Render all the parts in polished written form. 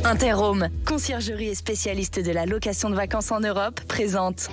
Interhome, conciergerie et spécialiste de la location de vacances en Europe, présente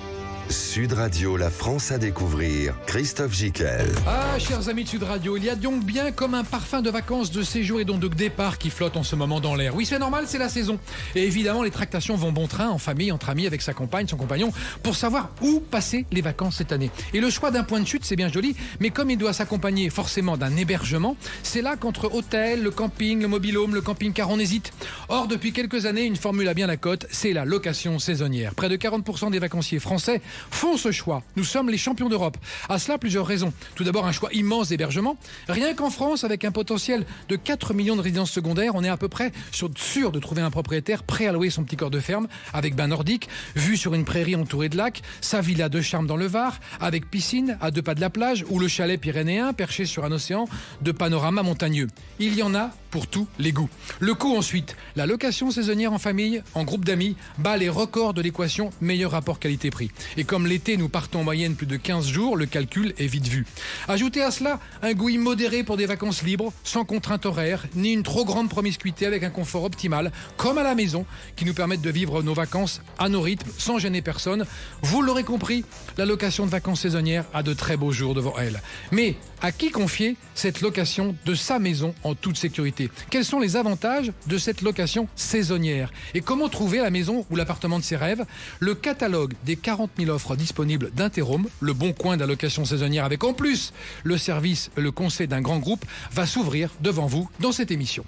Sud Radio, la France à découvrir, Christophe Gickel. Ah, chers amis de Sud Radio, il y a donc bien comme un parfum de vacances, de séjour et donc de départ qui flotte en ce moment dans l'air. Oui, c'est normal, c'est la saison. Et évidemment, les tractations vont bon train, en famille, entre amis, avec sa compagne, son compagnon, pour savoir où passer les vacances cette année. Et le choix d'un point de chute, c'est bien joli, mais comme il doit s'accompagner forcément d'un hébergement, c'est là qu'entre hôtel, le camping, le mobil-home, le camping-car, on hésite. Or, depuis quelques années, une formule a bien la cote, c'est la location saisonnière. Près de 40% des vacanciers français font ce choix. Nous sommes les champions d'Europe. À cela, plusieurs raisons. Tout d'abord, un choix immense d'hébergement. Rien qu'en France, avec un potentiel de 4 millions de résidences secondaires, on est à peu près sûr de trouver un propriétaire prêt à louer son petit corps de ferme, avec bain nordique, vue sur une prairie entourée de lacs, sa villa de charme dans le Var, avec piscine à 2 pas de la plage, ou le chalet pyrénéen perché sur un océan de panorama montagneux. Il y en a pour tous les goûts. Le coût ensuite. La location saisonnière en famille, en groupe d'amis, bat les records de l'équation meilleur rapport qualité-prix. Et comme l'été, nous partons en moyenne plus de 15 jours, le calcul est vite vu. Ajoutez à cela un goût immodéré pour des vacances libres, sans contrainte horaire, ni une trop grande promiscuité, avec un confort optimal, comme à la maison, qui nous permettent de vivre nos vacances à nos rythmes, sans gêner personne. Vous l'aurez compris, la location de vacances saisonnières a de très beaux jours devant elle. Mais à qui confier cette location de sa maison en toute sécurité ? Quels sont les avantages de cette location saisonnière ? Et comment trouver la maison ou l'appartement de ses rêves ? Le catalogue des 40 000 offres disponibles d'Interhome, le bon coin de la location saisonnière, avec en plus le service et le conseil d'un grand groupe, va s'ouvrir devant vous dans cette émission.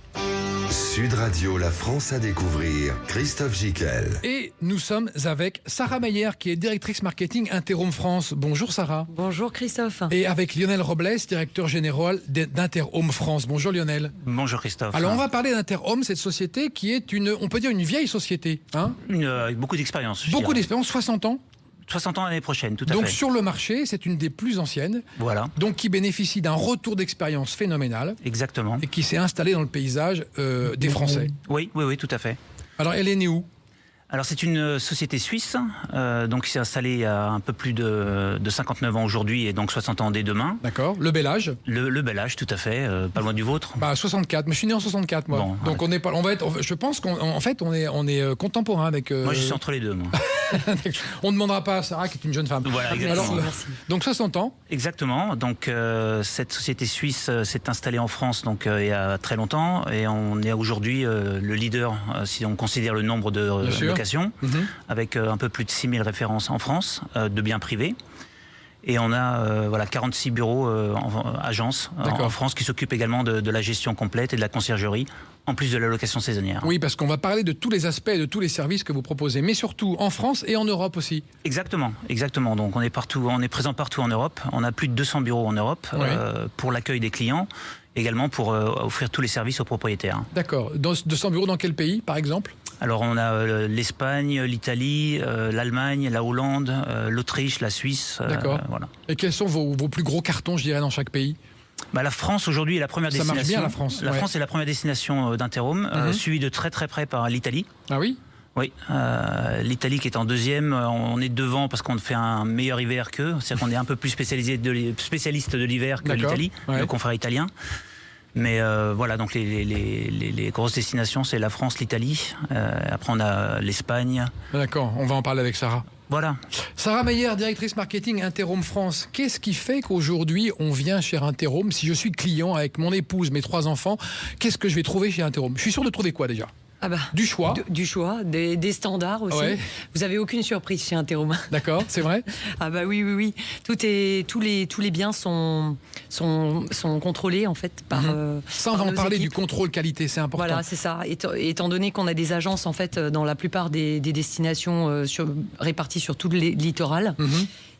Sud Radio, la France à découvrir, Christophe Gickel. Et nous sommes avec Sarah Meyer, qui est directrice marketing Interhome France. Bonjour Sarah. Bonjour Christophe. Et avec Lionel Robles, directeur général d'Interhome France. Bonjour Lionel. Bonjour Christophe. Alors on va parler d'Interhome, cette société qui est on peut dire une vieille société. Hein, avec beaucoup d'expérience. Beaucoup d'expérience, 60 ans. 60 ans l'année prochaine, tout à fait. Donc sur le marché, c'est une des plus anciennes. Voilà. Donc qui bénéficie d'un retour d'expérience phénoménal. Exactement. Et qui s'est installée dans le paysage des Français. Oui, tout à fait. Alors elle est née où ? Alors c'est une société suisse, donc qui s'est installée il y a un peu plus de 59 ans aujourd'hui et donc 60 ans dès demain. D'accord, le bel âge. Le bel âge, tout à fait, pas loin du vôtre. 64, mais je suis né en 64 moi. Bon, donc je pense qu'en fait on est contemporain avec... Moi je suis entre les deux, moi. On ne demandera pas à Sarah qui est une jeune femme. Voilà, exactement. Alors, Merci. Donc 60 ans. Exactement, donc cette société suisse s'est installée en France donc, il y a très longtemps et on est aujourd'hui le leader, si on considère le nombre de locations, avec un peu plus de 6000 références en France de biens privés. Et on a 46 bureaux, agences en France qui s'occupent également de la gestion complète et de la conciergerie, en plus de la location saisonnière. Oui, parce qu'on va parler de tous les aspects, de tous les services que vous proposez, mais surtout en France et en Europe aussi. Exactement. Donc on est présent partout en Europe. On a plus de 200 bureaux en Europe pour l'accueil des clients, également pour offrir tous les services aux propriétaires. D'accord. 200 bureaux dans quel pays, par exemple ? Alors on a l'Espagne, l'Italie, l'Allemagne, la Hollande, l'Autriche, la Suisse. D'accord. Voilà. Et quels sont vos plus gros cartons, je dirais, dans chaque pays ? La France aujourd'hui est la première destination. Ça marche bien la France. La France est la première destination d'Interhome, suivie de très très près par l'Italie. Ah oui ? Oui, l'Italie qui est en deuxième, on est devant parce qu'on fait un meilleur hiver qu'eux, c'est-à-dire qu'on est un peu plus spécialiste de l'hiver que l'Italie, le confrère italien. Mais voilà, donc les grosses destinations, c'est la France, l'Italie. Après, on a l'Espagne. D'accord, on va en parler avec Sarah. Voilà. Sarah Meyer, directrice marketing Interhome France. Qu'est-ce qui fait qu'aujourd'hui, on vient chez Interhome ? Si je suis client avec mon épouse, mes 3 enfants, qu'est-ce que je vais trouver chez Interhome ? Je suis sûr de trouver quoi déjà ? Du choix. Du choix, des standards aussi. Ouais. Vous n'avez aucune surprise chez Interhome. D'accord, c'est vrai. Oui. Tous les biens sont contrôlés en fait par. Ça, on va en parler du contrôle qualité, c'est important. Voilà, c'est ça. Étant donné qu'on a des agences en fait dans la plupart des destinations réparties sur tout le littoral.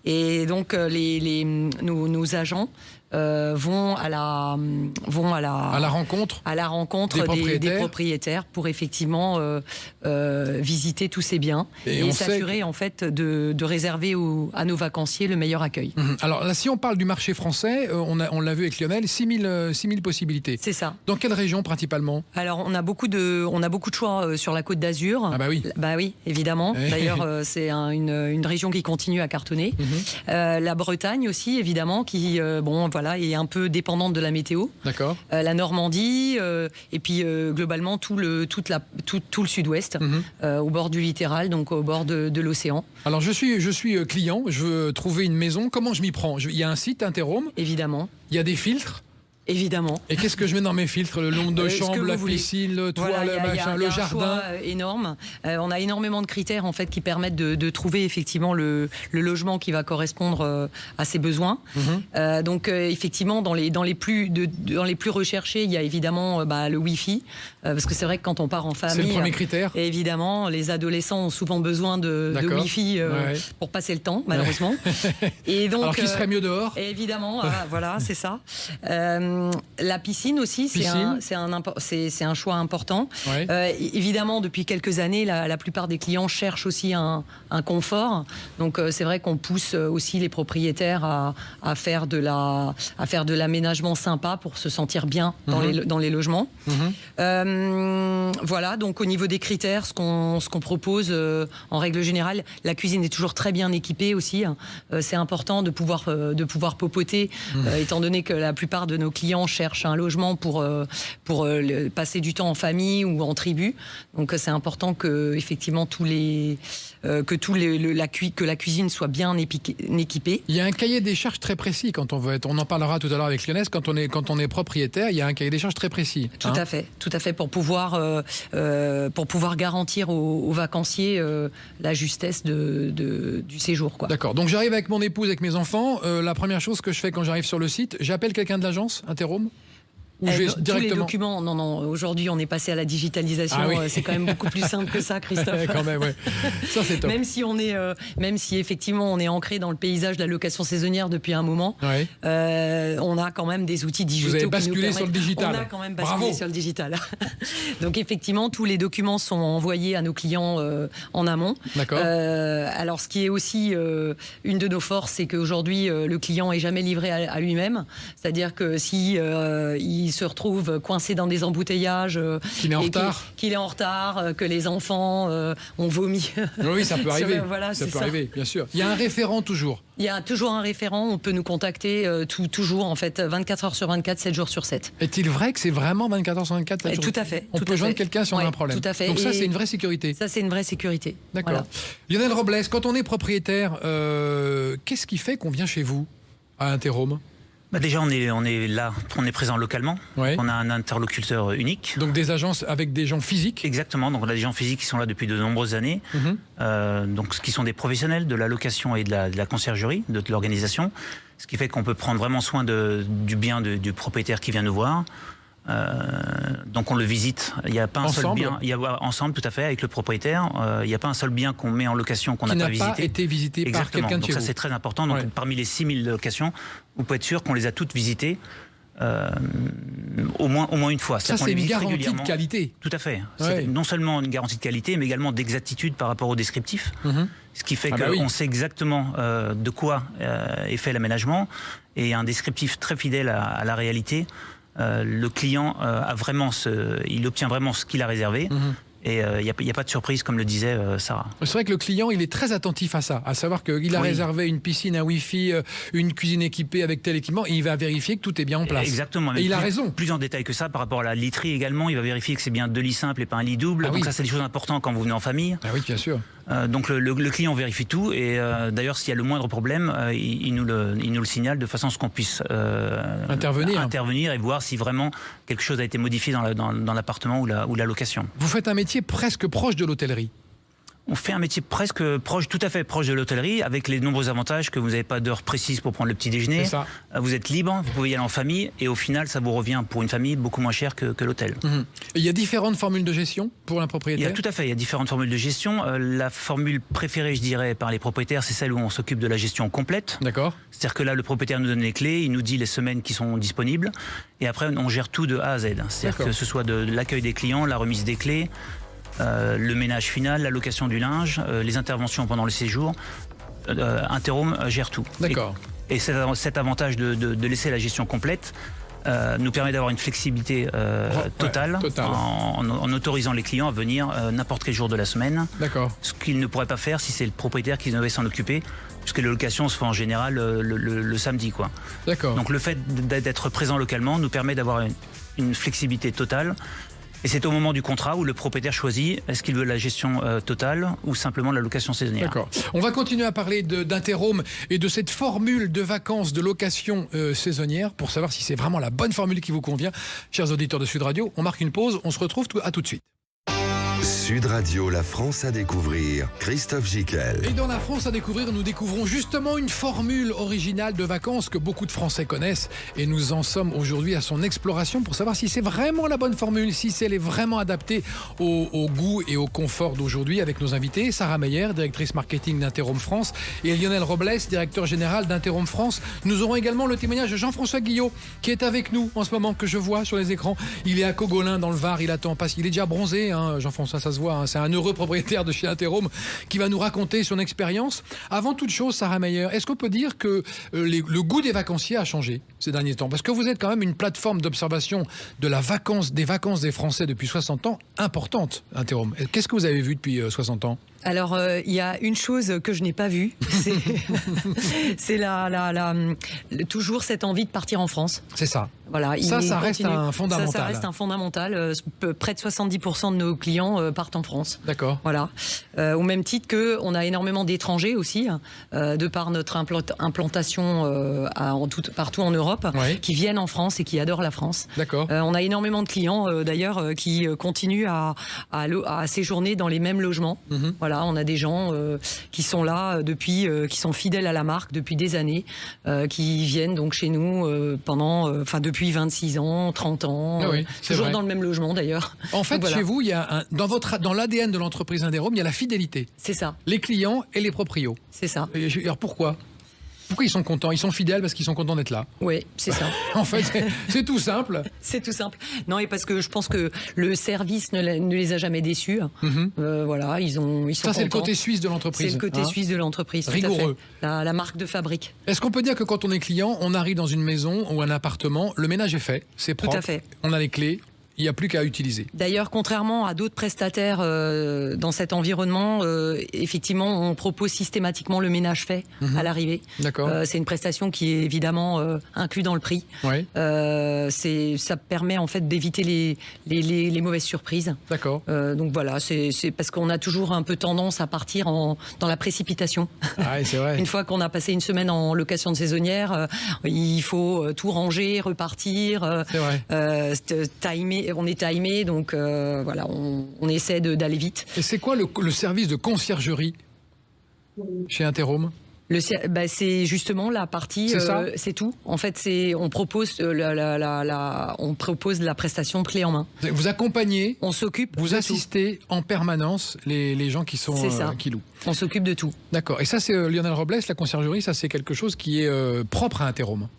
Et donc nos agents vont à la rencontre des propriétaires pour effectivement visiter tous ces biens et s'assurer en fait de réserver à nos vacanciers le meilleur accueil. Alors là, si on parle du marché français, on l'a vu avec Lionel, 6000 possibilités. C'est ça. Dans quelle région principalement ? Alors on a beaucoup de choix sur la Côte d'Âgur. Ah bah oui. Bah oui, évidemment. D'ailleurs c'est une région qui continue à cartonner. La Bretagne aussi évidemment qui voilà, est un peu dépendante de la météo. D'accord. La Normandie et puis globalement tout le sud-ouest, au bord du littoral, donc au bord de l'océan. Alors je suis client, je veux trouver une maison. Comment je m'y prends? Il y a un site, Interhome. Évidemment. Il y a des filtres. Évidemment. Et qu'est-ce que je mets dans mes filtres? Le nombre de chambres, la piscine, le toit, voilà, le jardin. Il y a un choix énorme. On a énormément de critères en fait qui permettent de trouver effectivement le logement qui va correspondre à ses besoins. Donc effectivement dans les plus recherchés, il y a évidemment le Wi-Fi parce que c'est vrai que quand on part en famille, c'est le premier critère. Et évidemment, les adolescents ont souvent besoin de Wi-Fi pour passer le temps, malheureusement. Et donc, alors qu'il serait mieux dehors. Et évidemment, voilà, c'est ça. La piscine aussi, c'est un choix important. Ouais. Évidemment, depuis quelques années, la plupart des clients cherchent aussi un confort. Donc, c'est vrai qu'on pousse aussi les propriétaires à faire de l'aménagement sympa pour se sentir bien dans les logements. Voilà, donc au niveau des critères, ce qu'on propose en règle générale, la cuisine est toujours très bien équipée aussi. C'est important de pouvoir popoter, étant donné que la plupart de nos clients cherchent un logement pour passer du temps en famille ou en tribu. Donc c'est important que effectivement que la cuisine soit bien équipée. Il y a un cahier des charges très précis quand on veut être. On en parlera tout à l'heure avec Lionès. Quand on est propriétaire, il y a un cahier des charges très précis. Tout à fait, pour pouvoir garantir aux vacanciers la justesse du séjour, quoi. D'accord. Donc j'arrive avec mon épouse, avec mes enfants. La première chose que je fais quand j'arrive sur le site, j'appelle quelqu'un de l'agence Interhome. Tous les documents, non, aujourd'hui on est passé à la digitalisation, c'est quand même beaucoup plus simple que ça, Christophe. Quand même, ouais. Ça c'est top. Même si effectivement on est ancré dans le paysage de la location saisonnière depuis un moment, on a quand même des outils digitaux. Vous avez basculé sur le digital. On a quand même basculé sur le digital. Donc effectivement, tous les documents sont envoyés à nos clients en amont. D'accord. Alors ce qui est aussi une de nos forces, c'est qu'aujourd'hui le client est jamais livré à lui-même. C'est-à-dire que si il se retrouve coincé dans des embouteillages, qu'il est en retard, que les enfants ont vomi. Oui, ça peut arriver. Voilà, ça peut arriver, bien sûr. Il y a un référent toujours. Il y a toujours un référent, on peut nous contacter toujours en fait 24 heures sur 24, 7 jours sur 7. Est-il vrai que c'est vraiment 24 heures sur 24 7 jours? Tout à fait. On peut joindre quelqu'un si on a un problème. Tout à fait. Donc ça c'est une vraie sécurité. Ça c'est une vraie sécurité. D'accord. Voilà. Lionel Robles, quand on est propriétaire, qu'est-ce qui fait qu'on vient chez vous à Interhome? Déjà, on est là, on est présent localement. Ouais. On a un interlocuteur unique. Donc des agences avec des gens physiques. Exactement. Donc on a des gens physiques qui sont là depuis de nombreuses années. Donc qui sont des professionnels de la location et de la conciergerie, de l'organisation. Ce qui fait qu'on peut prendre vraiment soin du bien du propriétaire qui vient nous voir. Donc on le visite. Il n'y a pas un seul bien. Il y a ensemble, tout à fait, avec le propriétaire. Il n'y a pas un seul bien qu'on met en location qu'on n'a pas visité. Qui n'a pas été visité par quelqu'un de chez vous. Donc ça c'est très important. Donc parmi les 6000 locations, vous pouvez être sûr qu'on les a toutes visitées. Au moins une fois. Ça, c'est une garantie de qualité. Tout à fait. C'est non seulement une garantie de qualité, mais également d'exactitude par rapport au descriptif. Ce qui fait qu'on sait exactement de quoi est fait l'aménagement et un descriptif très fidèle à la réalité. Le client il obtient vraiment ce qu'il a réservé. Et il n'y a pas de surprise, comme le disait Sarah. C'est vrai que le client, il est très attentif à ça, à savoir qu'il a réservé une piscine, un Wi-Fi, une cuisine équipée avec tel équipement, et il va vérifier que tout est bien en place. Exactement. Et il a raison. Plus en détail que ça, par rapport à la literie également, il va vérifier que c'est bien 2 lits simples et pas un lit double. Donc ça, c'est des choses importantes quand vous venez en famille. Ah oui, bien sûr. Donc le client vérifie tout, et d'ailleurs, s'il y a le moindre problème, il nous le signale de façon à ce qu'on puisse intervenir et voir si vraiment quelque chose a été modifié dans l'appartement ou la location. Vous faites un métier presque proche de l'hôtellerie. On fait un métier presque proche, tout à fait proche de l'hôtellerie, avec les nombreux avantages que vous n'avez pas d'heure précise pour prendre le petit déjeuner. Vous êtes libre, vous pouvez y aller en famille, et au final, ça vous revient pour une famille beaucoup moins cher que l'hôtel. Il y a différentes formules de gestion pour un propriétaire? Tout à fait, il y a différentes formules de gestion. La formule préférée, je dirais, par les propriétaires, c'est celle où on s'occupe de la gestion complète. D'accord. C'est-à-dire que là, le propriétaire nous donne les clés, il nous dit les semaines qui sont disponibles, et après, on gère tout de A à Z. C'est-à-dire que ce soit de l'accueil des clients, la remise des clés, le ménage final, la location du linge, les interventions pendant le séjour. Interhome gère tout. D'accord. Et cet avantage de laisser la gestion complète nous permet d'avoir une flexibilité totale, en autorisant les clients à venir n'importe quel jour de la semaine. D'accord. Ce qu'ils ne pourraient pas faire si c'est le propriétaire qui devait s'en occuper, puisque les locations se font en général le samedi, quoi. D'accord. Donc le fait d'être présent localement nous permet d'avoir une flexibilité totale. Et c'est au moment du contrat où le propriétaire choisit est-ce qu'il veut la gestion totale ou simplement la location saisonnière. D'accord. On va continuer à parler d'Interhome et de cette formule de vacances de location saisonnière pour savoir si c'est vraiment la bonne formule qui vous convient. Chers auditeurs de Sud Radio, on marque une pause, on se retrouve à tout de suite. Sud Radio, la France à découvrir. Christophe Gicquel. Et dans la France à découvrir, nous découvrons justement une formule originale de vacances que beaucoup de Français connaissent. Et nous en sommes aujourd'hui à son exploration pour savoir si c'est vraiment la bonne formule, si elle est vraiment adaptée au goût et au confort d'aujourd'hui avec nos invités. Sarah Meyer, directrice marketing d'Interhome France, et Lionel Robles, directeur général d'Interhome France. Nous aurons également le témoignage de Jean-François Guillot qui est avec nous en ce moment, que je vois sur les écrans. Il est à Cogolin dans le Var, il attend, parce qu'il est déjà bronzé, hein, Jean-François, ça se voit, hein. C'est un heureux propriétaire de chez Interhome qui va nous raconter son expérience. Avant toute chose, Sarah Meyer, est-ce qu'on peut dire que le goût des vacanciers a changé ces derniers temps? Parce que vous êtes quand même une plateforme d'observation de la des vacances des Français depuis 60 ans importante, Interhome. Qu'est-ce que vous avez vu depuis 60 ans? Alors, il y a une chose que je n'ai pas vue, c'est toujours cette envie de partir en France. C'est ça. Voilà, ça reste un fondamental. Ça reste un fondamental. Près de 70% de nos clients partent en France. D'accord. Voilà. Au même titre qu'on a énormément d'étrangers aussi, de par notre implantation partout en Europe, oui, qui viennent en France et qui adorent la France. D'accord. On a énormément de clients d'ailleurs qui continuent à séjourner dans les mêmes logements. Mm-hmm. Voilà, on a des gens qui sont là depuis, qui sont fidèles à la marque depuis des années, qui viennent donc chez nous depuis 26 ans, 30 ans, oui, toujours vrai, dans le même logement d'ailleurs. En fait, voilà, chez vous, il y a dans l'ADN de l'entreprise Interhome, il y a la fidélité. C'est ça. Les clients et les proprios. C'est ça. Et alors pourquoi ils sont contents? Ils sont fidèles parce qu'ils sont contents d'être là. Oui, c'est ça. En fait, c'est tout simple. C'est tout simple. Non, et parce que je pense que le service ne les a jamais déçus. Mm-hmm. Voilà, ils sont ça, c'est contents. Le côté suisse de l'entreprise. C'est le côté suisse de l'entreprise. Rigoureux. La marque de fabrique. Est-ce qu'on peut dire que quand on est client, on arrive dans une maison ou un appartement, le ménage est fait, c'est propre, tout à fait, on a les clés, il n'y a plus qu'à utiliser. D'ailleurs, contrairement à d'autres prestataires dans cet environnement, effectivement, on propose systématiquement le ménage fait à l'arrivée. D'accord. C'est une prestation qui est évidemment inclus dans le prix. Oui. Ça permet en fait d'éviter les mauvaises surprises. D'accord. Donc voilà, c'est parce qu'on a toujours un peu tendance à partir dans la précipitation. Ah, c'est vrai. Une fois qu'on a passé une semaine en location de saisonnière, il faut tout ranger, repartir. C'est vrai. On est timé, donc voilà, on essaie d'aller vite. Et c'est quoi le service de conciergerie chez Interhome? C'est justement la partie, c'est tout. En fait, on propose la prestation clé en main. Vous accompagnez, on s'occupe, vous assistez en permanence les gens qui sont qui louent. On s'occupe de tout. D'accord. Et ça, c'est Lionel Robles, la conciergerie, ça c'est quelque chose qui est propre à Interhome.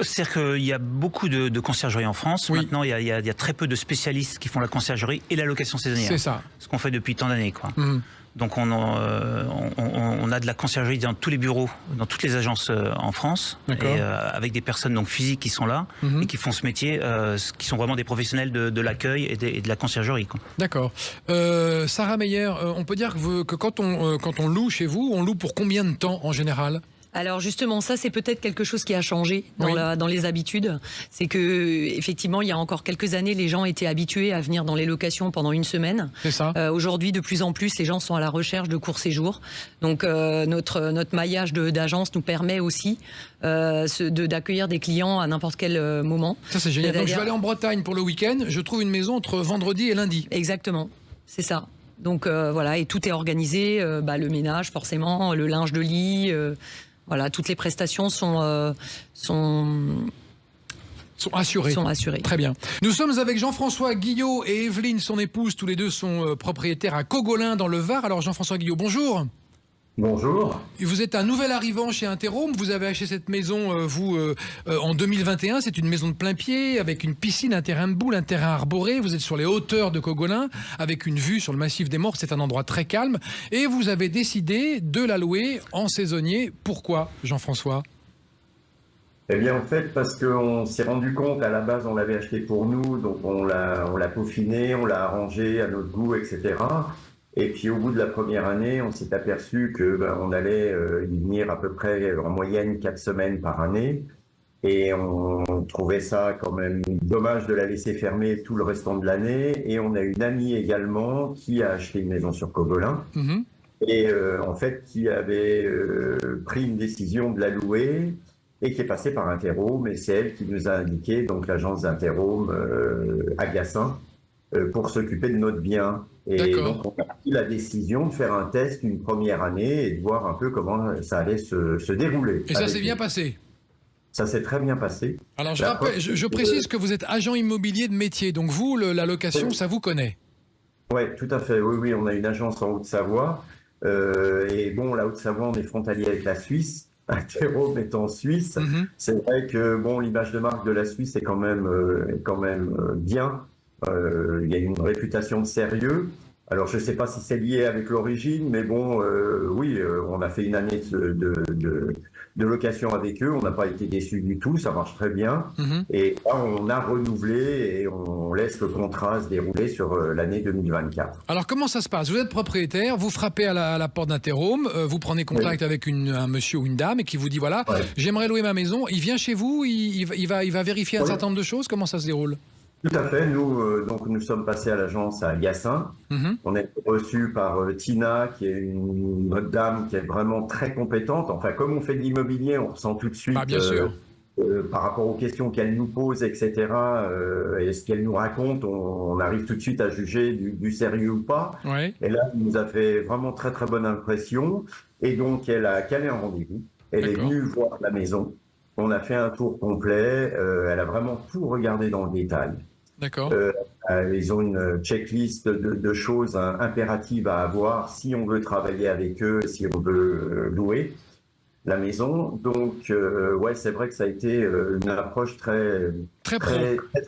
C'est-à-dire qu'il y a beaucoup de conciergerie en France. Oui. Maintenant, il y a très peu de spécialistes qui font la conciergerie et la location saisonnière. C'est ça. Ce qu'on fait depuis tant d'années, quoi. Mmh. Donc on a de la conciergerie dans tous les bureaux, dans toutes les agences en France, et, avec des personnes donc physiques qui sont là et qui font ce métier, qui sont vraiment des professionnels de l'accueil et de la conciergerie. D'accord. Sarah Meyer, on peut dire que quand on loue chez vous, on loue pour combien de temps en général ? Alors justement, ça c'est peut-être quelque chose qui a changé dans les habitudes. C'est que effectivement, il y a encore quelques années, les gens étaient habitués à venir dans les locations pendant une semaine. C'est ça. Aujourd'hui, de plus en plus, les gens sont à la recherche de courts séjours. Donc notre maillage d'agence nous permet aussi d'accueillir des clients à n'importe quel moment. Ça c'est génial. Donc je vais aller en Bretagne pour le week-end. Je trouve une maison entre vendredi et lundi. Exactement. C'est ça. Donc voilà, et tout est organisé. Le ménage, forcément, le linge de lit. Voilà, toutes les prestations sont assurées. Très bien. Nous sommes avec Jean-François Guillot et Evelyne, son épouse. Tous les deux sont propriétaires à Cogolin dans le Var. Alors Jean-François Guillot, bonjour. Bonjour. Vous êtes un nouvel arrivant chez Interhome. Vous avez acheté cette maison, en 2021. C'est une maison de plein pied, avec une piscine, un terrain de boule, un terrain arboré. Vous êtes sur les hauteurs de Cogolin, avec une vue sur le massif des Morts. C'est un endroit très calme. Et vous avez décidé de la louer en saisonnier. Pourquoi, Jean-François ? Eh bien, en fait, parce qu'on s'est rendu compte, à la base, on l'avait acheté pour nous, donc on l'a peaufiné, on l'a arrangé à notre goût, etc. Et puis, au bout de la première année, on s'est aperçu que on allait y venir à peu près en moyenne 4 semaines par année. Et on trouvait ça quand même dommage de la laisser fermer tout le restant de l'année. Et on a une amie également qui a acheté une maison sur Cogolin. Et en fait, qui avait pris une décision de la louer et qui est passée par Interhome. Et c'est elle qui nous a indiqué, donc l'agence d'Interhome à Gassin, pour s'occuper de notre bien. Et donc, on a pris la décision de faire un test une première année et de voir un peu comment ça allait se dérouler. Et ça s'est bien passé? Ça s'est très bien passé. Alors, je précise que vous êtes agent immobilier de métier. Donc, vous, la location, ça vous connaît? Oui, tout à fait. Oui, on a une agence en Haute-Savoie. Et bon, la Haute-Savoie, on est frontalier avec la Suisse. Interhome est en Suisse. C'est vrai que l'image de marque de la Suisse est quand même bien. Il y a une réputation de sérieux. Alors, je ne sais pas si c'est lié avec l'origine, mais oui, on a fait une année de location avec eux. On n'a pas été déçus du tout, ça marche très bien. Et là, on a renouvelé et on laisse le contrat se dérouler sur l'année 2024. Alors, comment ça se passe? Vous êtes propriétaire, vous frappez à la porte d'Interhome, vous prenez contact avec un monsieur ou une dame et qui vous dit, voilà, j'aimerais louer ma maison. Il vient chez vous, il va vérifier un certain nombre de choses. Comment ça se déroule? Tout à fait. Nous sommes passés à l'agence à Gassin. On est reçus par Tina, qui est une dame qui est vraiment très compétente. Enfin, comme on fait de l'immobilier, on ressent tout de suite, bien sûr. Par rapport aux questions qu'elle nous pose, etc., et ce qu'elle nous raconte, on arrive tout de suite à juger du sérieux ou pas. Et là, elle nous a fait vraiment très, très bonne impression. Et donc, elle a calé un rendez-vous. Elle est venue voir la maison. On a fait un tour complet. Elle a vraiment tout regardé dans le détail. D'accord. Ils ont une checklist de choses impératives à avoir si on veut travailler avec eux, si on veut louer la maison. Donc, c'est vrai que ça a été une approche très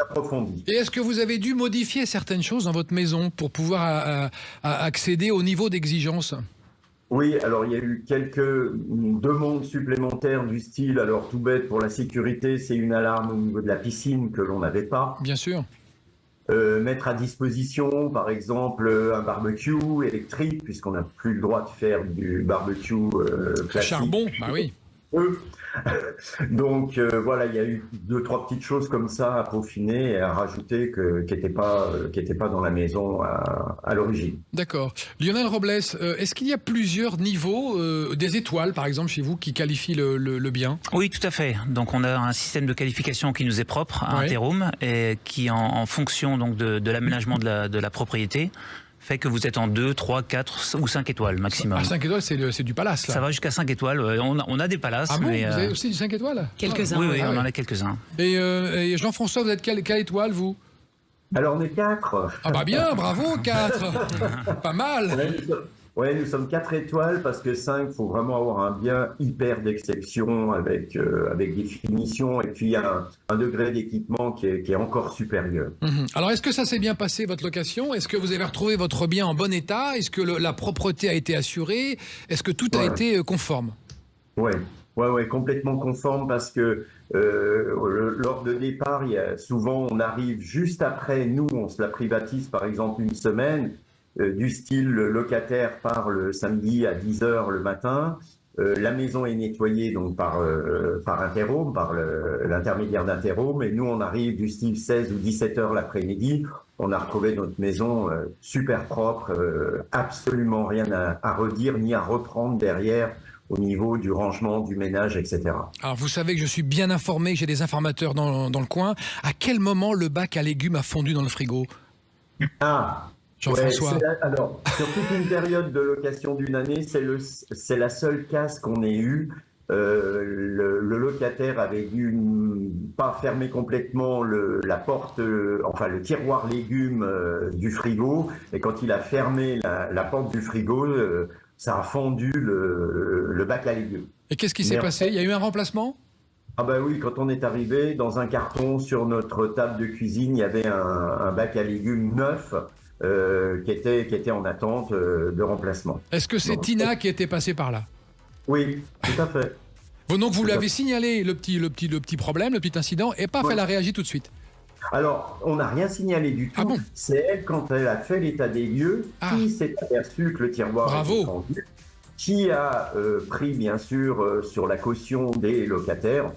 approfondie. Et est-ce que vous avez dû modifier certaines choses dans votre maison pour pouvoir accéder au niveau d'exigence? Oui, alors il y a eu quelques demandes supplémentaires du style, alors tout bête pour la sécurité, c'est une alarme au niveau de la piscine que l'on n'avait pas. Bien sûr. Mettre à disposition, par exemple, un barbecue électrique, puisqu'on n'a plus le droit de faire du barbecue classique. Charbon, bah oui. Donc voilà, il y a eu 2-3 petites choses comme ça à peaufiner et à rajouter qui n'étaient pas dans la maison à l'origine. D'accord. Lionel Robles, est-ce qu'il y a plusieurs niveaux, des étoiles par exemple chez vous, qui qualifient le bien? Oui, tout à fait. Donc on a un système de qualification qui nous est propre à Interhome et qui en fonction donc de l'aménagement de la propriété fait que vous êtes en 2, 3, 4 ou 5 étoiles maximum. Ah, 5 étoiles, c'est du palace, là. Ça va jusqu'à 5 étoiles. On a des palaces. Ah bon, mais, vous avez aussi du 5 étoiles? Quelques-uns. Oui, on en a quelques-uns. Et Jean-François, vous êtes quelle étoile, vous? Alors, on est 4. Ah bah bien, bravo, 4. Pas mal. Oui, nous sommes 4 étoiles parce que 5, il faut vraiment avoir un bien hyper d'exception avec des finitions et puis un degré d'équipement qui est encore supérieur. Alors, est-ce que ça s'est bien passé, votre location? Est-ce que vous avez retrouvé votre bien en bon état? Est-ce que la propreté a été assurée? Est-ce que tout a été conforme? Oui, complètement conforme parce que lors de départ, souvent on arrive juste après, nous on se la privatise par exemple une semaine, du style le locataire part le samedi à 10h le matin, la maison est nettoyée donc par Interhome, par l'intermédiaire d'Interhome, et nous on arrive du style 16 ou 17h l'après-midi, on a retrouvé notre maison super propre, absolument rien à redire ni à reprendre derrière au niveau du rangement, du ménage, etc. Alors vous savez que je suis bien informé, j'ai des informateurs dans le coin. À quel moment le bac à légumes a fondu dans le frigo? Jean-François. Alors, sur toute une période de location d'une année, c'est la seule casse qu'on ait eue. Le locataire avait dû pas fermer complètement la porte, le tiroir légumes du frigo. Et quand il a fermé la porte du frigo, ça a fondu le bac à légumes. Et qu'est-ce qui s'est passé? Il y a eu un remplacement? Ah bah oui, quand on est arrivé, dans un carton sur notre table de cuisine, il y avait un bac à légumes neuf. Qui était en attente de remplacement. Est-ce que c'est Tina qui était passée par là? Oui, tout à fait. Bon, donc vous lui avez signalé le petit problème, le petit incident, et paf, elle a réagi tout de suite. Alors, on n'a rien signalé du tout. Ah bon? C'est elle, quand elle a fait l'état des lieux, qui s'est aperçue que le tiroir était tendu, qui a pris, bien sûr, sur la caution des locataires,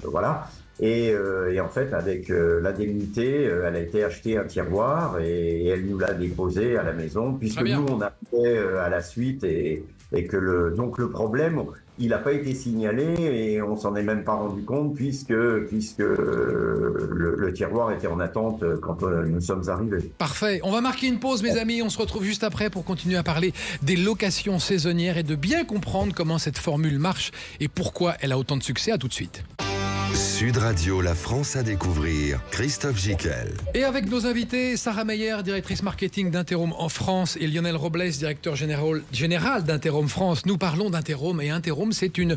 voilà. Et en fait, avec l'indemnité, elle a été acheter un tiroir et elle nous l'a déposé à la maison, puisque nous, on a fait à la suite et que donc le problème, il n'a pas été signalé et on s'en est même pas rendu compte puisque le tiroir était en attente quand nous sommes arrivés. Parfait. On va marquer une pause, mes amis. On se retrouve juste après pour continuer à parler des locations saisonnières et de bien comprendre comment cette formule marche et pourquoi elle a autant de succès. À tout de suite. Sud Radio, la France à découvrir, Christophe Gicquel. Et avec nos invités, Sarah Meyer, directrice marketing d'Interhome en France, et Lionel Robles, directeur général d'Interhome France. Nous parlons d'Interhome, et Interhome, c'est une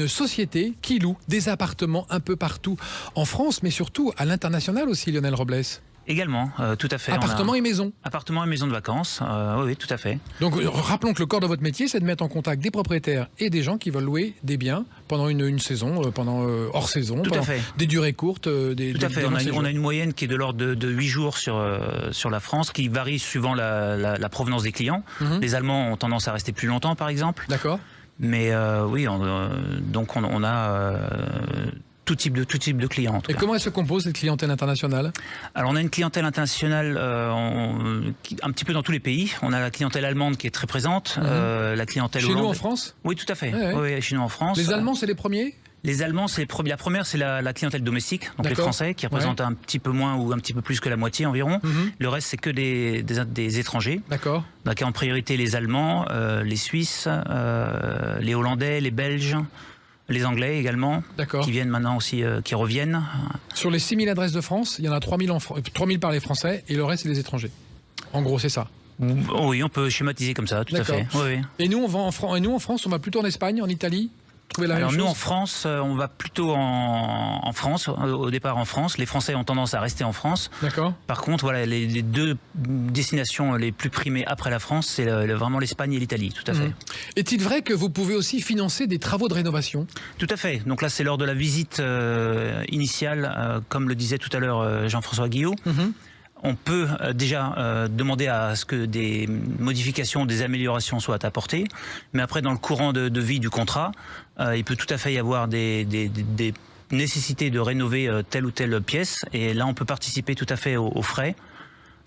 société qui loue des appartements un peu partout en France, mais surtout à l'international aussi, Lionel Robles. Également, tout à fait. Appartements et maisons. Appartements et maisons de vacances, oui, tout à fait. Donc rappelons que le corps de votre métier, c'est de mettre en contact des propriétaires et des gens qui veulent louer des biens pendant une saison, hors saison, tout pendant à fait. Des durées courtes. Tout à fait, on a une moyenne qui est de l'ordre de 8 jours sur la France, qui varie suivant la provenance des clients. Les Allemands ont tendance à rester plus longtemps, par exemple. D'accord. Mais oui, donc on a... tout type de clients. Et comment elle se compose, cette clientèle internationale? Alors on a une clientèle internationale un petit peu dans tous les pays. On a la clientèle allemande qui est très présente, la clientèle hollandaise. Chez nous en France? Oui, tout à fait. Oui, chez nous en France. Les Allemands, c'est les premiers? Les Allemands, c'est la première, c'est la clientèle domestique, donc les Français, qui représentent un petit peu moins ou un petit peu plus que la moitié environ. Le reste, c'est que des étrangers. D'accord. Donc en priorité les Allemands, les Suisses, les Hollandais, les Belges. Les Anglais également, qui viennent maintenant aussi, qui reviennent. Sur les 6000 adresses de France, il y en a 3000 par les Français et le reste, c'est les étrangers. En gros, c'est ça. Oui, on peut schématiser comme ça, tout à fait. Oui. Et nous, en France, on va plutôt en Espagne, en Italie? Alors nous en France, on va plutôt en France, au départ en France. Les Français ont tendance à rester en France. D'accord. Par contre, voilà, les deux destinations les plus primées après la France, c'est vraiment l'Espagne et l'Italie, tout à fait. Est-il vrai que vous pouvez aussi financer des travaux de rénovation? Tout à fait. Donc là, c'est lors de la visite initiale, comme le disait tout à l'heure Jean-François Guillot. On peut déjà demander à ce que des modifications, des améliorations soient apportées. Mais après, dans le courant de vie du contrat, il peut tout à fait y avoir des nécessités de rénover telle ou telle pièce. Et là, on peut participer tout à fait aux frais.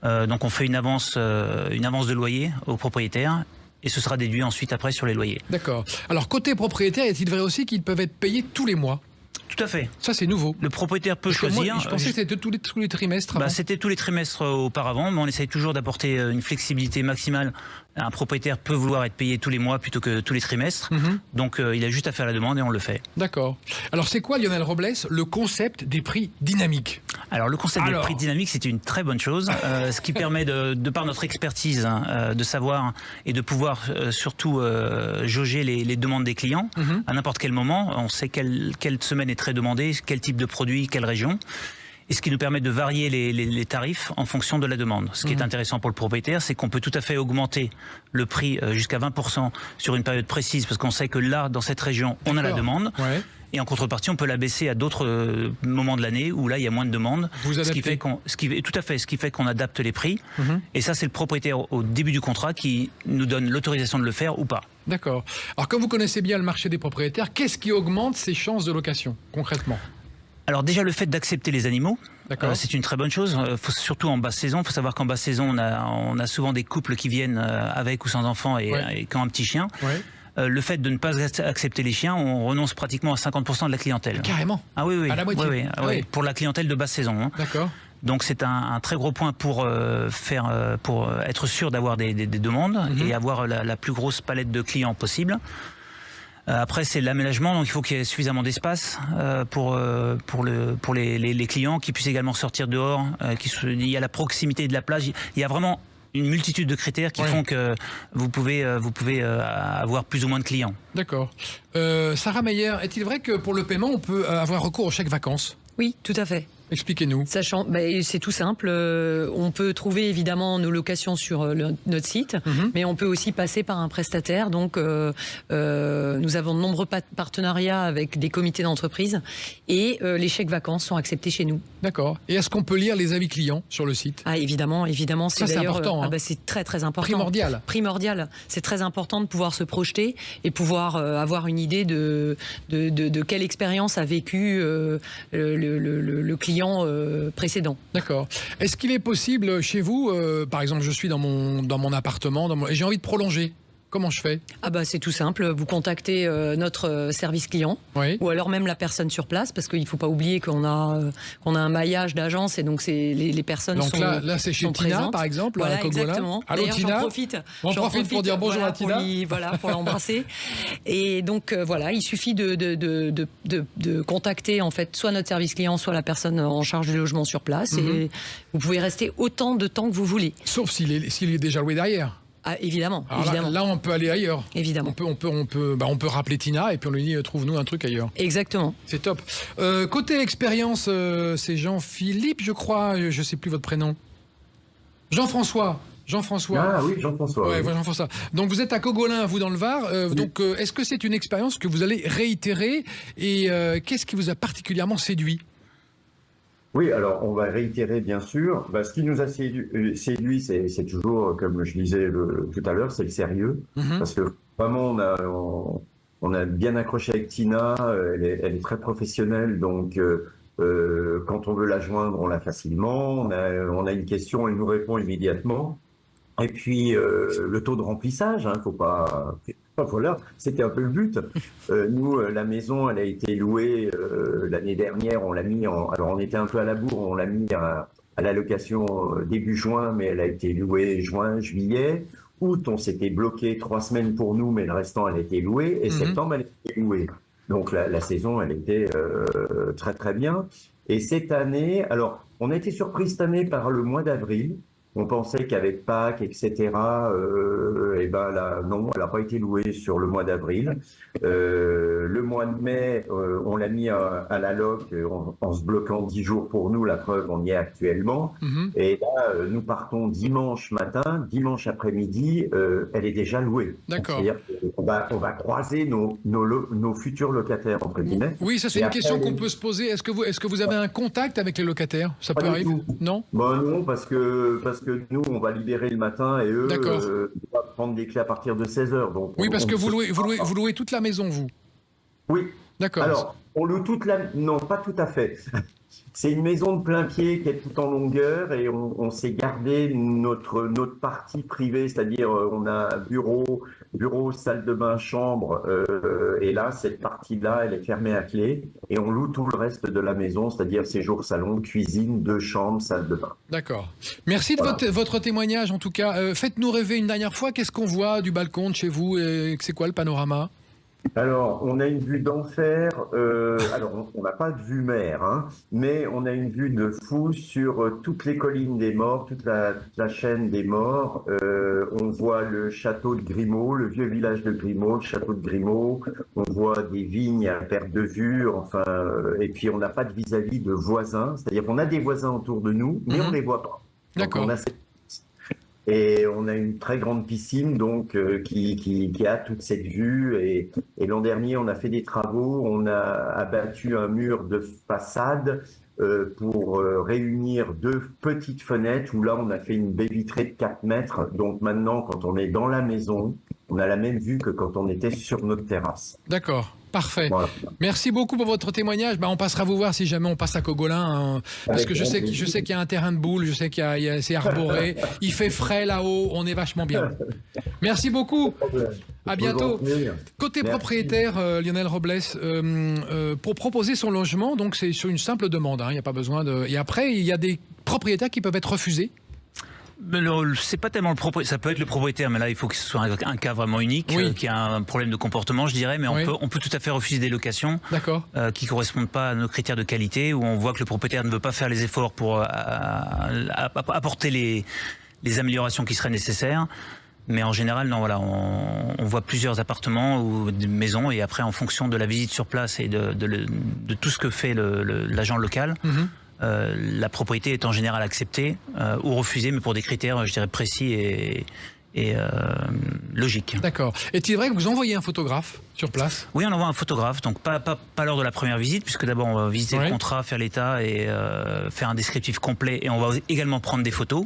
Donc on fait une avance de loyer au propriétaire. Et ce sera déduit ensuite après sur les loyers. D'accord. Alors côté propriétaire, est-il vrai aussi qu'ils peuvent être payés tous les mois? Tout à fait. Ça, c'est nouveau. Le propriétaire peut choisir. Moi, je pensais que c'était tous les trimestres. C'était tous les trimestres auparavant, mais on essaye toujours d'apporter une flexibilité maximale. Un propriétaire peut vouloir être payé tous les mois plutôt que tous les trimestres. Donc, il a juste à faire la demande et on le fait. D'accord. Alors, c'est quoi, Lionel Robles, le concept des prix dynamiques? Alors, le concept des prix dynamiques, c'est une très bonne chose. Ce qui permet, de par notre expertise, de savoir et de pouvoir surtout jauger les demandes des clients à n'importe quel moment. On sait quelle semaine est très demandée, quel type de produit, quelle région. Et ce qui nous permet de varier les tarifs en fonction de la demande. Ce qui est intéressant pour le propriétaire, c'est qu'on peut tout à fait augmenter le prix jusqu'à 20% sur une période précise, parce qu'on sait que là, dans cette région, on a la demande. Ouais. Et en contrepartie, on peut la baisser à d'autres moments de l'année où là, il y a moins de demandes. Ce qui fait qu'on adapte les prix. Et ça, c'est le propriétaire au début du contrat qui nous donne l'autorisation de le faire ou pas. D'accord. Alors, comme vous connaissez bien le marché des propriétaires, qu'est-ce qui augmente ces chances de location, concrètement? Alors déjà, le fait d'accepter les animaux, c'est une très bonne chose, surtout en basse saison. Il faut savoir qu'en basse saison, on a souvent des couples qui viennent avec ou sans enfants et qui ont un petit chien. Le fait de ne pas accepter les chiens, on renonce pratiquement à 50% de la clientèle. Carrément. Ah oui. À la moitié. Oui. Pour la clientèle de basse saison. D'accord. Donc c'est un très gros point pour être sûr d'avoir des demandes et avoir la plus grosse palette de clients possible. Après, c'est l'aménagement, donc il faut qu'il y ait suffisamment d'espace pour les clients, qui puissent également sortir dehors. Il y a la proximité de la plage. Il y a vraiment une multitude de critères qui font que vous pouvez avoir plus ou moins de clients. D'accord. Sarah Meyer, est-il vrai que pour le paiement, on peut avoir recours au chèque vacances? Oui, tout à fait. Expliquez-nous. Sachant, c'est tout simple. On peut trouver évidemment nos locations sur notre site, mais on peut aussi passer par un prestataire. Donc, nous avons de nombreux partenariats avec des comités d'entreprise et les chèques vacances sont acceptés chez nous. D'accord. Et est-ce qu'on peut lire les avis clients sur le site? Ah, évidemment. Ça, c'est important. C'est très, très important. Primordial. C'est très important de pouvoir se projeter et pouvoir avoir une idée de quelle expérience a vécu le client précédent. D'accord. Est-ce qu'il est possible chez vous, par exemple, je suis dans mon appartement et j'ai envie de prolonger? Comment je fais? C'est tout simple, vous contactez notre service client, ou alors même la personne sur place, parce qu'il ne faut pas oublier qu'on a un maillage d'agence et donc les personnes donc sont là c'est chez Tina présentes. par exemple, voilà, à Cogola. Exactement. Allô Tina, j'en profite pour dire bonjour à Tina. Pour l'embrasser. Et donc il suffit de contacter en fait soit notre service client, soit la personne en charge du logement sur place, et vous pouvez rester autant de temps que vous voulez. Sauf s'il est déjà loué derrière. Ah, évidemment. Là, on peut aller ailleurs. Évidemment. On peut rappeler Tina et puis on lui dit trouve-nous un truc ailleurs. Exactement. C'est top. Côté expérience, c'est Jean-Philippe, je crois. Je sais plus votre prénom. Jean-François. Ah oui, Jean-François. Ouais, oui. Jean-François. Donc vous êtes à Cogolin, vous dans le Var. Oui. Donc est-ce que c'est une expérience que vous allez réitérer et qu'est-ce qui vous a particulièrement séduit? Oui, alors on va réitérer bien sûr. Ce qui nous a séduit, c'est toujours, comme je disais tout à l'heure, c'est le sérieux. Parce que vraiment, on a bien accroché avec Tina, elle est très professionnelle, donc quand on veut la joindre, on l'a facilement. On a une question, elle nous répond immédiatement. Et puis le taux de remplissage, faut pas... Voilà, c'était un peu le but. Nous, la maison, elle a été louée l'année dernière. On l'a mis alors, on était un peu à la bourre. On l'a mis à la location début juin, mais elle a été louée juin, juillet. Août, on s'était bloqué 3 semaines pour nous, mais le restant, elle a été louée. Et septembre, elle a été louée. Donc, la saison, elle était très, très bien. Et cette année, alors, on a été surpris cette année par le mois d'avril. On pensait qu'avec Pâques, etc., non, elle n'a pas été louée sur le mois d'avril. Le mois de mai, on l'a mis à la loc en se bloquant 10 jours pour nous. La preuve, on y est actuellement. Et là, nous partons dimanche matin, dimanche après-midi, elle est déjà louée. D'accord. C'est-à-dire qu'on va croiser nos futurs locataires, entre guillemets. Oui, ça c'est une question qu'on peut se poser. Est-ce que vous avez un contact avec les locataires? Ça peut arriver? Non. Non, parce que nous, on va libérer le matin et eux, on va prendre des clés à partir de 16h. Donc oui, parce que vous louez toute la maison, vous? Oui. D'accord. Alors, on loue Non, pas tout à fait. C'est une maison de plein pied qui est tout en longueur et on s'est gardé notre partie privée, c'est-à-dire on a bureau, salle de bain, chambre, et là, cette partie-là, elle est fermée à clé et on loue tout le reste de la maison, c'est-à-dire séjour, salon, cuisine, 2 chambres, salle de bain. D'accord. Merci de votre témoignage en tout cas. Faites-nous rêver une dernière fois, qu'est-ce qu'on voit du balcon de chez vous et c'est quoi le panorama? Alors, on a une vue d'enfer. Alors, on n'a pas de vue mer, mais on a une vue de fou sur toutes les collines des Morts, toute la chaîne des Morts. On voit le château de Grimaud, le vieux village de Grimaud, le château de Grimaud. On voit des vignes à perte de vue. Enfin, et puis on n'a pas de vis-à-vis de voisins. C'est-à-dire qu'on a des voisins autour de nous, mais on les voit pas. D'accord. Et on a une très grande piscine donc qui a toute cette vue. Et l'an dernier, on a fait des travaux. On a abattu un mur de façade pour réunir 2 petites fenêtres où là, on a fait une baie vitrée de 4 mètres. Donc maintenant, quand on est dans la maison, on a la même vue que quand on était sur notre terrasse. D'accord. Parfait. Voilà. Merci beaucoup pour votre témoignage. On passera vous voir si jamais on passe à Cogolin, parce que je sais qu'il y a un terrain de boule, je sais qu'il y a c'est arboré, il fait frais là-haut, on est vachement bien. Merci beaucoup. À bientôt. Côté propriétaire, Lionel Robles, pour proposer son logement, donc c'est sur une simple demande, il n'y a pas besoin de. Et après, il y a des propriétaires qui peuvent être refusés. C'est pas tellement le propriétaire, ça peut être le propriétaire, mais là il faut que ce soit un cas vraiment unique, qui a un problème de comportement, je dirais, mais on peut tout à fait refuser des locations qui correspondent pas à nos critères de qualité, où on voit que le propriétaire ne veut pas faire les efforts pour apporter les améliorations qui seraient nécessaires. Mais en général, non, voilà, on voit plusieurs appartements ou des maisons, et après, en fonction de la visite sur place et de tout ce que fait l'agent local, la propriété est en général acceptée ou refusée, mais pour des critères, je dirais, précis et logiques. D'accord. Est-il vrai que vous envoyez un photographe sur place? Oui, on envoie un photographe, donc pas lors de la première visite, puisque d'abord on va visiter le contrat, faire l'état et faire un descriptif complet, et on va également prendre des photos.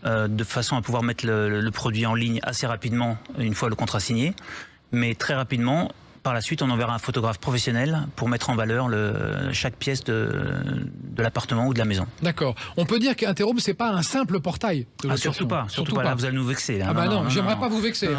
De façon à pouvoir mettre le produit en ligne assez rapidement une fois le contrat signé, mais très rapidement. Par la suite, on enverra un photographe professionnel pour mettre en valeur chaque pièce de l'appartement ou de la maison. D'accord. On peut dire qu'Interhome, c'est pas un simple portail de location. Surtout pas. Là, vous allez nous vexer. Ah bah non, j'aimerais pas vous vexer.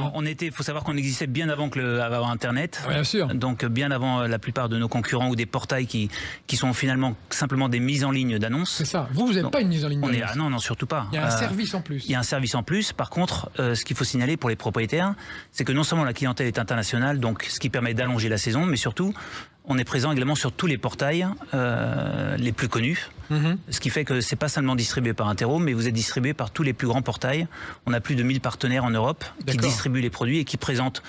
Il faut savoir qu'on existait bien avant avant Internet. Bien sûr. Donc bien avant la plupart de nos concurrents ou des portails qui sont finalement simplement des mises en ligne d'annonces. C'est ça. Vous n'êtes pas une mise en ligne d'annonces. Non, surtout pas. Il y a un service en plus. Il y a un service en plus. Par contre, ce qu'il faut signaler pour les propriétaires, c'est que non seulement la clientèle est internationale, donc ce qui permet d'allonger la saison, mais surtout, on est présent également sur tous les portails les plus connus. Ce qui fait que c'est pas seulement distribué par Interhome, mais vous êtes distribué par tous les plus grands portails. On a plus de 1000 partenaires en Europe qui distribuent les produits et qui présentent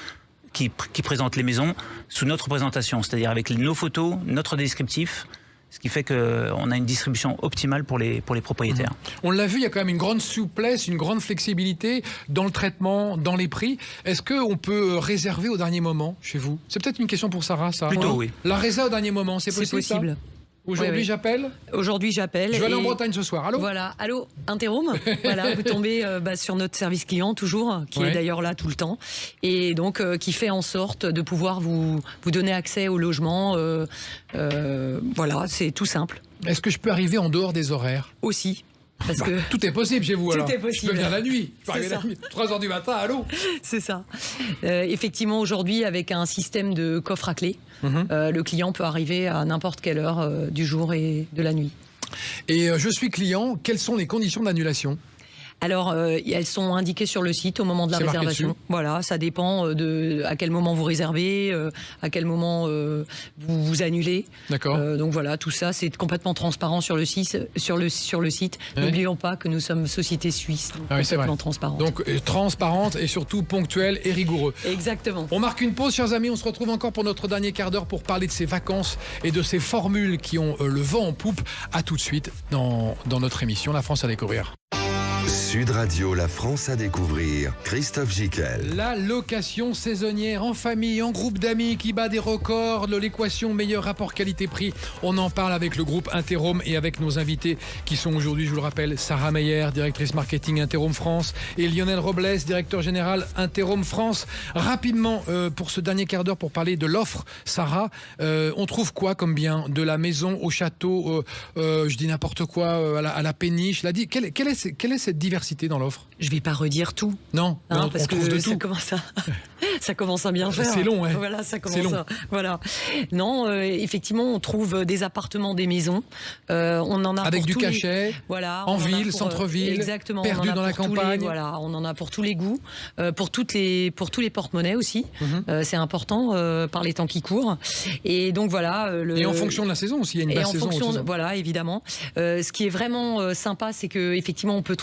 les maisons sous notre présentation, c'est-à-dire avec nos photos, notre descriptif. Ce qui fait qu'on a une distribution optimale pour les propriétaires. On l'a vu, il y a quand même une grande souplesse, une grande flexibilité dans le traitement, dans les prix. Est-ce qu'on peut réserver au dernier moment chez vous? C'est peut-être une question pour Sarah, ça. Plutôt, oui. La résa au dernier moment, c'est possible? C'est possible. Aujourd'hui, j'appelle. Aujourd'hui, j'appelle. Je vais aller en Bretagne ce soir. Allô? Voilà. Allô, Interhome. Voilà, vous tombez sur notre service client, toujours, qui est d'ailleurs là tout le temps. Et donc, qui fait en sorte de pouvoir vous donner accès au logement. Voilà, c'est tout simple. Est-ce que je peux arriver en dehors des horaires? Aussi. Parce que tout est possible chez vous, tout alors. Est possible. Je peux venir la nuit. Je peux arriver la nuit. 3h du matin, allô? C'est ça. Effectivement, aujourd'hui, avec un système de coffre à clé, le client peut arriver à n'importe quelle heure du jour et de la nuit. Et je suis client, quelles sont les conditions d'annulation? Alors, elles sont indiquées sur le site au moment de la réservation. Voilà, ça dépend à quel moment vous réservez, à quel moment vous annulez. D'accord. Donc voilà, tout ça, c'est complètement transparent sur le site. N'oublions pas que nous sommes société suisse, donc complètement transparente. Donc transparente et surtout ponctuelle et rigoureux. Exactement. On marque une pause, chers amis. On se retrouve encore pour notre dernier quart d'heure pour parler de ces vacances et de ces formules qui ont le vent en poupe. À tout de suite dans notre émission La France à découvrir. Sud Radio, La France à découvrir, Christophe Gicquel. La location saisonnière en famille, en groupe d'amis qui bat des records, l'équation meilleur rapport qualité-prix. On en parle avec le groupe Interhome et avec nos invités qui sont aujourd'hui, je vous le rappelle, Sarah Meyer, directrice marketing Interhome France, et Lionel Robles, directeur général Interhome France. Rapidement, pour ce dernier quart d'heure, pour parler de l'offre, Sarah, on trouve quoi comme bien? De la maison au château, je dis n'importe quoi, à la péniche. Quelle est cette diversité dans l'offre? Je ne vais pas redire tout. Non, parce que ça commence à bien faire. C'est long, hein. Voilà, ça commence à... Voilà. Non, effectivement, on trouve des appartements, des maisons. On en a avec pour du tous cachet, voilà, en ville, centre-ville, exactement, perdu dans la campagne. Voilà, on en a pour tous les goûts, pour tous les porte-monnaies aussi. C'est important par les temps qui courent. Et donc voilà. Et en fonction de la saison aussi, il y a une basse saison. Voilà, évidemment. Ce qui est vraiment sympa, c'est que effectivement, on peut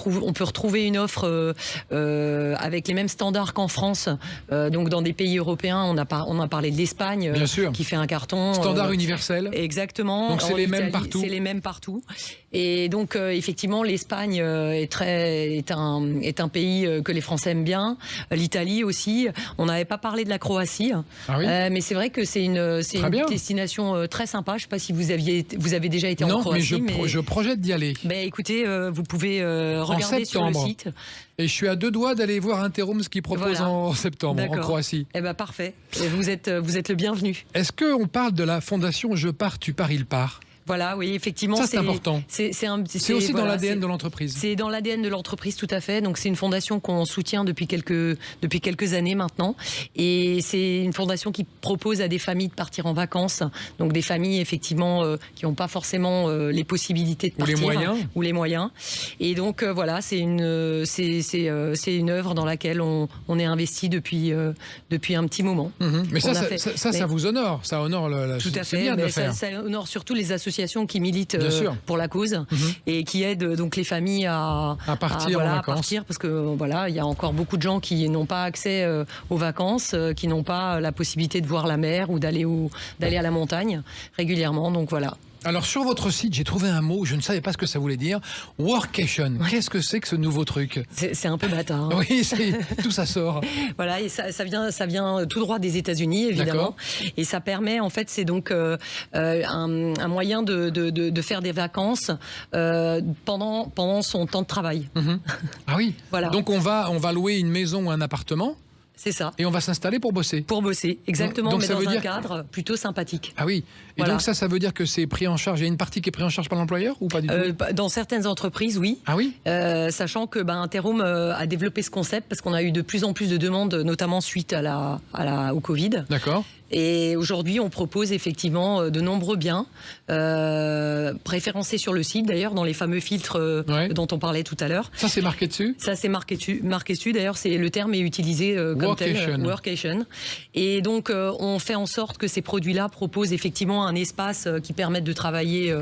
retrouver une offre avec les mêmes standards qu'en France. Donc dans des pays européens, on a parlé de l'Espagne qui fait un carton. Standard universel. Exactement. Donc c'est les mêmes partout. C'est les mêmes partout. Et donc effectivement, l'Espagne est un pays que les Français aiment bien. L'Italie aussi. On n'avait pas parlé de la Croatie, mais c'est vrai que c'est une destination très sympa. Je ne sais pas si vous avez déjà été en Croatie. Non, mais je projette d'y aller. Écoutez, vous pouvez regarder sur le site. Et je suis à 2 doigts d'aller voir Interhome ce qu'il propose en septembre en Croatie. Eh ben parfait. Et vous êtes le bienvenu. Est-ce qu'on parle de la fondation Je pars, tu pars, il part? Voilà, oui, effectivement. Ça, c'est important. C'est aussi dans l'ADN de l'entreprise. C'est dans l'ADN de l'entreprise, tout à fait. Donc, c'est une fondation qu'on soutient depuis quelques années maintenant. Et c'est une fondation qui propose à des familles de partir en vacances. Donc, des familles, effectivement, qui n'ont pas forcément les possibilités de partir. Ou les moyens. Et donc, voilà, c'est une œuvre dans laquelle on est investi depuis un petit moment. Mais ça vous honore. Ça honore tout à fait. Mais ça honore surtout les associations qui militent pour la cause et qui aident donc les familles à partir en vacances. Parce que voilà, il y a encore beaucoup de gens qui n'ont pas accès aux vacances, qui n'ont pas la possibilité de voir la mer ou d'aller à la montagne régulièrement. Donc voilà. Alors sur votre site, j'ai trouvé un mot, je ne savais pas ce que ça voulait dire. Workation. Qu'est-ce que c'est que ce nouveau truc? C'est un peu bâtard. Hein. Oui, tout ça sort. Voilà, et ça vient tout droit des États-Unis, évidemment. Et ça permet, en fait, c'est donc un moyen de faire des vacances pendant son temps de travail. Ah oui. Voilà. Donc on va louer une maison ou un appartement. C'est ça. Et on va s'installer pour bosser. Pour bosser, exactement, donc mais ça dans veut un dire... cadre plutôt sympathique. Ah oui. Et voilà. donc ça veut dire que c'est pris en charge. Il y a une partie qui est prise en charge par l'employeur ou pas du tout? Dans certaines entreprises, oui. Ah oui. Sachant que Interhome a développé ce concept parce qu'on a eu de plus en plus de demandes, notamment suite au Covid. D'accord. Et aujourd'hui, on propose effectivement de nombreux biens, préférencés sur le site, d'ailleurs, dans les fameux filtres dont on parlait tout à l'heure. Ça, c'est marqué dessus? Ça, c'est marqué dessus. D'ailleurs, le terme est utilisé comme tel, workation. Et donc, on fait en sorte que ces produits-là proposent effectivement un espace qui permette de travailler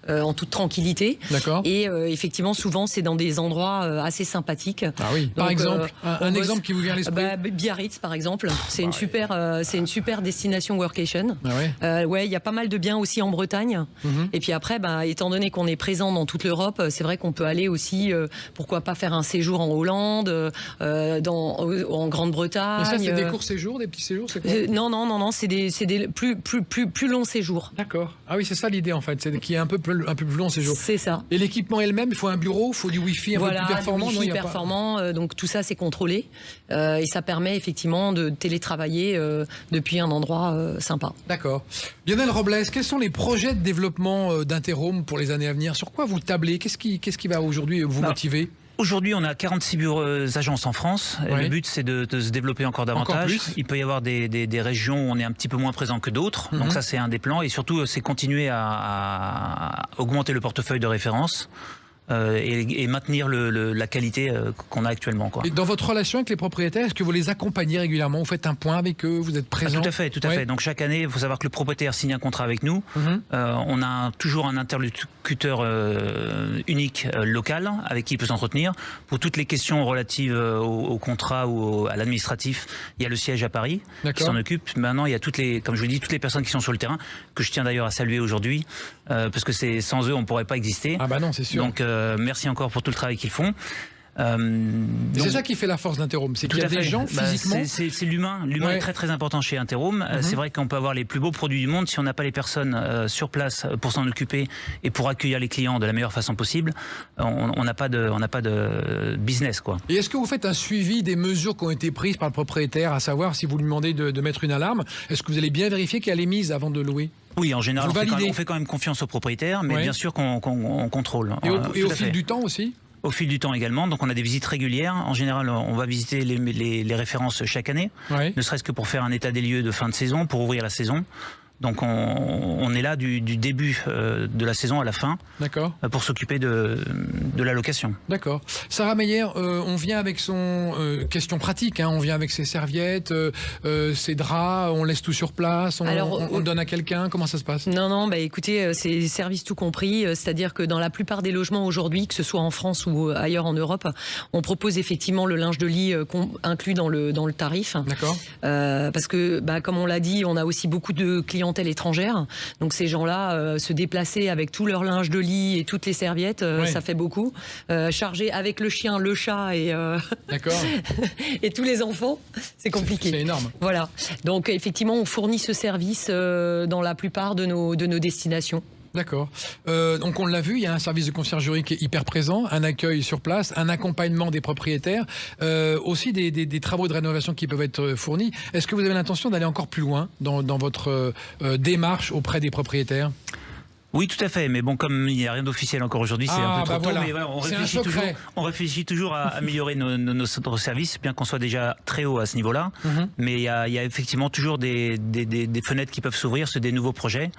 en toute tranquillité. D'accord. Et effectivement, souvent, c'est dans des endroits assez sympathiques. Ah oui. Par exemple, un exemple qui vous vient à l'esprit? Biarritz, par exemple. C'est une super destination workation. Ah ouais, il y a pas mal de biens aussi en Bretagne. Et puis après, étant donné qu'on est présent dans toute l'Europe, c'est vrai qu'on peut aller aussi, pourquoi pas faire un séjour en Hollande, en Grande-Bretagne. Mais ça, c'est des courts séjours, des petits séjours, c'est quoi? Non, c'est des plus longs séjours. D'accord. Ah oui, c'est ça l'idée en fait, c'est qu'il y ait un peu plus long séjour. C'est ça. Et l'équipement elle-même, il faut un bureau, il faut du Wi-Fi un peu plus performant. Du Wi-Fi performant, donc tout ça c'est contrôlé et ça permet effectivement de télétravailler depuis un endroit sympa. D'accord. Lionel Robles, quels sont les projets de développement d'Interhome pour les années à venir? Sur quoi vous tablez? Qu'est-ce qui va aujourd'hui vous motiver? Aujourd'hui, on a 46 agences en France. Et le but, c'est de se développer encore davantage. Il peut y avoir des régions où on est un petit peu moins présent que d'autres. Donc ça, c'est un des plans. Et surtout, c'est continuer à augmenter le portefeuille de référence. Et maintenir la qualité qu'on a actuellement, quoi. Et dans votre relation avec les propriétaires, est-ce que vous les accompagnez régulièrement? Vous faites un point avec eux? Vous êtes présent? Tout à fait. Donc chaque année, il faut savoir que le propriétaire signe un contrat avec nous. On a toujours un interlocuteur unique local avec qui il peut s'entretenir. Pour toutes les questions relatives au contrat ou à l'administratif, il y a le siège à Paris qui s'en occupe. Maintenant, il y a comme je vous dis, toutes les personnes qui sont sur le terrain, que je tiens d'ailleurs à saluer aujourd'hui, parce que sans eux, on ne pourrait pas exister. Ah bah non, c'est sûr. Donc, merci encore pour tout le travail qu'ils font. C'est ça qui fait la force d'Interhome, c'est qu'il y a des gens physiquement. C'est l'humain. L'humain est très très important chez Interhome. C'est vrai qu'on peut avoir les plus beaux produits du monde, si on n'a pas les personnes sur place pour s'en occuper et pour accueillir les clients de la meilleure façon possible, on n'a pas de business, quoi. Et est-ce que vous faites un suivi des mesures qui ont été prises par le propriétaire, à savoir si vous lui demandez de mettre une alarme, est-ce que vous allez bien vérifier qu'elle est mise avant de louer? Oui, en général, on fait quand même confiance au propriétaire, mais bien sûr qu'on contrôle. Et au fil du temps aussi? Au fil du temps également, donc on a des visites régulières. En général, on va visiter les références chaque année, ne serait-ce que pour faire un état des lieux de fin de saison, pour ouvrir la saison. Donc on est là du début de la saison à la fin pour s'occuper de la location. D'accord. Sarah Meyer, on vient avec son question pratique, on vient avec ses serviettes, ses draps, on laisse tout sur place, on donne à quelqu'un, comment ça se passe? Non, écoutez, c'est service tout compris, c'est-à-dire que dans la plupart des logements aujourd'hui, que ce soit en France ou ailleurs en Europe, on propose effectivement le linge de lit inclus dans le tarif. D'accord. Parce que, comme on l'a dit, on a aussi beaucoup de clients étrangère, donc ces gens-là se déplacer avec tout leur linge de lit et toutes les serviettes, ça fait beaucoup. Charger avec le chien, le chat et et tous les enfants, c'est compliqué. C'est énorme. Voilà. Donc effectivement, on fournit ce service dans la plupart de nos destinations. D'accord. Donc on l'a vu, il y a un service de conciergerie qui est hyper présent, un accueil sur place, un accompagnement des propriétaires, aussi des travaux de rénovation qui peuvent être fournis. Est-ce que vous avez l'intention d'aller encore plus loin dans votre démarche auprès des propriétaires? Oui, tout à fait. Mais bon, comme il n'y a rien d'officiel encore aujourd'hui, c'est un peu trop tôt. Mais voilà, on réfléchit toujours à améliorer nos services, bien qu'on soit déjà très haut à ce niveau-là. Mais il y a effectivement toujours des fenêtres qui peuvent s'ouvrir, c'est des nouveaux projets.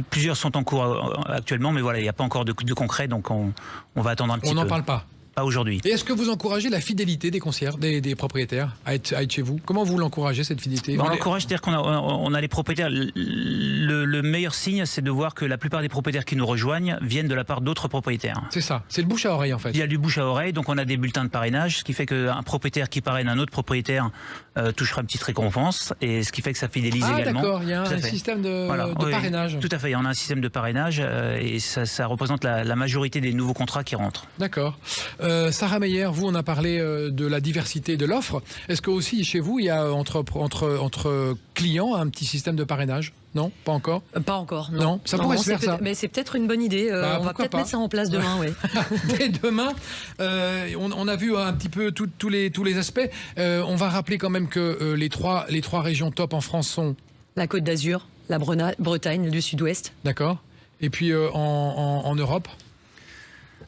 Plusieurs sont en cours actuellement, mais voilà, il n'y a pas encore de concret, donc on va attendre un petit peu. On n'en parle pas. Pas aujourd'hui. Et est-ce que vous encouragez la fidélité des concierges, des propriétaires à être chez vous? Comment vous l'encouragez, cette fidélité? On l'encourage, c'est-à-dire qu'on a les propriétaires. Le meilleur signe, c'est de voir que la plupart des propriétaires qui nous rejoignent viennent de la part d'autres propriétaires. C'est ça, c'est le bouche à oreille en fait. Il y a du bouche à oreille, donc on a des bulletins de parrainage, ce qui fait qu'un propriétaire qui parraine un autre propriétaire touchera une petite récompense, et ce qui fait que ça fidélise également. Ah d'accord, il y a un système de parrainage. Tout à fait, on a un système de parrainage et ça représente la majorité des nouveaux contrats qui rentrent. D'accord. Sarah Meyer, vous, on a parlé de la diversité de l'offre. Est-ce que aussi chez vous, il y a entre clients un petit système de parrainage? Non, pas encore. Pas encore. Non, ça pourrait se faire ça. Mais c'est peut-être une bonne idée. On va peut-être mettre ça en place demain, oui. Dès demain, on a vu un petit peu tous les aspects. On va rappeler quand même que les trois régions top en France sont la Côte d'Azur, la Bretagne, le Sud-Ouest. D'accord. Et puis en Europe.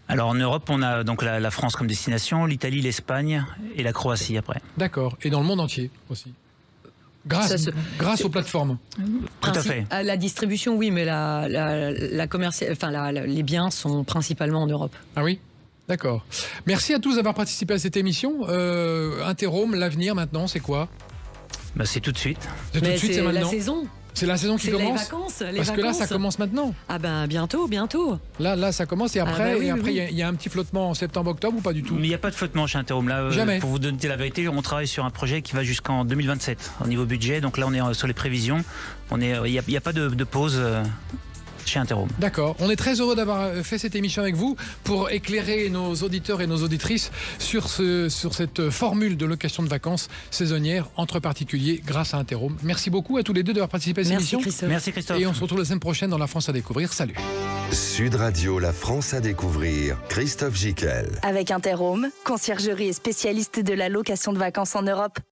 Alors en Europe, on a donc la France comme destination, l'Italie, l'Espagne et la Croatie après. D'accord. Et dans le monde entier aussi. Grâce aux plateformes. Tout à fait. La distribution, oui, mais les biens sont principalement en Europe. Ah oui? D'accord. Merci à tous d'avoir participé à cette émission. Interhome, l'avenir maintenant, c'est quoi? C'est tout de suite. C'est tout de suite, c'est maintenant. La saison. C'est la saison qui commence. Les Parce vacances. que là, ça commence maintenant. Ah ben bientôt. Là, ça commence et après, oui. il y a un petit flottement en septembre-octobre ou pas du tout? Mais il n'y a pas de flottement chez Interhome. Là, Jamais. Pour vous donner la vérité, on travaille sur un projet qui va jusqu'en 2027 au niveau budget. Donc là, on est sur les prévisions. Il n'y a pas de pause chez Interhome. D'accord. On est très heureux d'avoir fait cette émission avec vous pour éclairer nos auditeurs et nos auditrices sur cette formule de location de vacances saisonnière entre particuliers grâce à Interhome. Merci beaucoup à tous les deux d'avoir participé à cette émission. Merci Christophe. Et on se retrouve la semaine prochaine dans La France à découvrir. Salut. Sud Radio, La France à découvrir. Christophe Gicquel. Avec Interhome, conciergerie et spécialiste de la location de vacances en Europe.